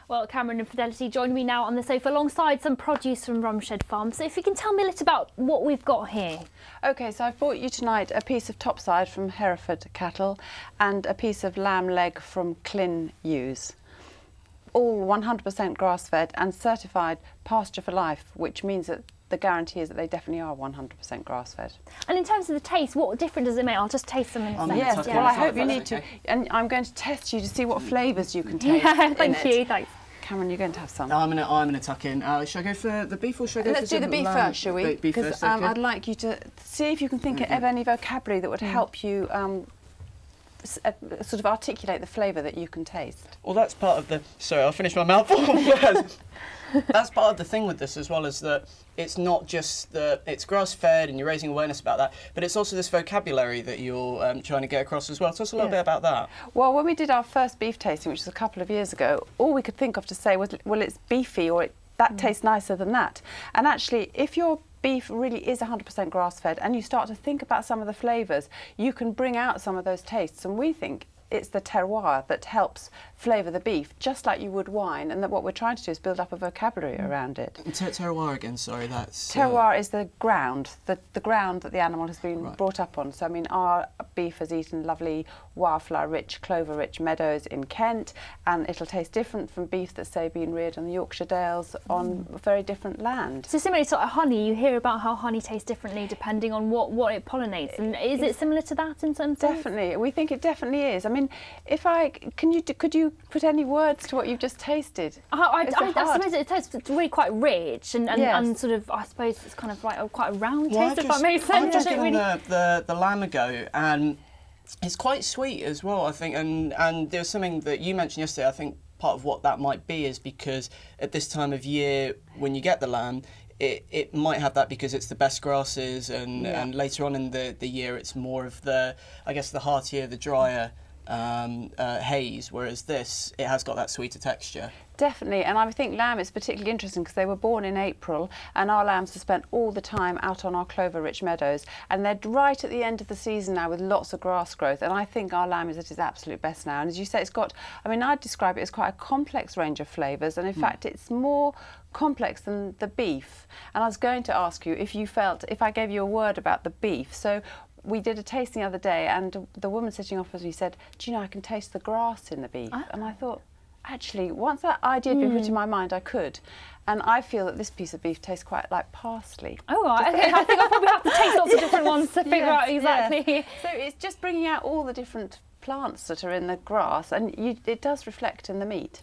Well, Cameron and Fidelity join me now on the sofa alongside some produce from Romshed Farm. So if you can tell me a little about what we've got here. OK, so I've brought you tonight a piece of topside from Hereford cattle and a piece of lamb leg from Klin ewes. All 100% grass-fed and certified pasture for life, which means that the guarantee is that they definitely are 100% grass-fed. And in terms of the taste, what difference does it make? I'll just taste them in a second. Yes, well, I hope you need to. And I'm going to test you to see what flavours you can taste. Yeah, thank you, thanks. Cameron, you're going to have some. I'm gonna tuck in. Should I go for the beef or should I go Let's for do the beef first, shall we? Beef Because first, okay. I'd like you to see if you can think of any vocabulary that would help you sort of articulate the flavour that you can taste. Well, that's part of the... Sorry, I'll finish my mouthful first. That's part of the thing with this as well, is that it's not just that it's grass-fed and you're raising awareness about that, but it's also this vocabulary that you're trying to get across as well. Tell us a little bit about that. Well, when we did our first beef tasting, which was a couple of years ago, all we could think of to say was, well, it's beefy, or that tastes nicer than that. And actually, if your beef really is 100% grass-fed and you start to think about some of the flavours, you can bring out some of those tastes. And we think it's the terroir that helps flavour the beef, just like you would wine, and that what we're trying to do is build up a vocabulary around it. Terroir again, sorry, that's... Terroir is the ground, the ground that the animal has been brought up on. So, I mean, our beef has eaten lovely wildflower-rich, clover-rich meadows in Kent, and it'll taste different from beef that's, say, been reared on the Yorkshire Dales on very different land. So similarly to honey, you hear about how honey tastes differently depending on what it pollinates, and is it similar to that in some sense? Definitely, we think it definitely is. I mean, could you put any words to what you've just tasted? I suppose it tastes really quite rich and sort of, I suppose it's kind of like quite a round taste, if that makes sense. I've just given the lamb a go, and it's quite sweet as well, I think, and there's something that you mentioned yesterday. I think part of what that might be is because at this time of year, when you get the lamb, it might have that because it's the best grasses, and later on in the year it's more of the, I guess, the heartier, the drier haze, whereas this, it has got that sweeter texture. Definitely, and I think lamb is particularly interesting because they were born in April, and our lambs have spent all the time out on our clover-rich meadows, and they're right at the end of the season now with lots of grass growth, and I think our lamb is at its absolute best now. And as you say, it's got, I mean, I'd describe it as quite a complex range of flavours, and in fact it's more complex than the beef. And I was going to ask you if you felt, if I gave you a word about the beef. So we did a tasting the other day, and the woman sitting opposite me said, do you know, I can taste the grass in the beef. And I thought, actually, once that idea had been put in my mind, I could. And I feel that this piece of beef tastes quite like parsley. Oh, okay. I think I'll probably have to taste lots of different ones to figure out exactly. Yes. So it's just bringing out all the different plants that are in the grass, and it does reflect in the meat.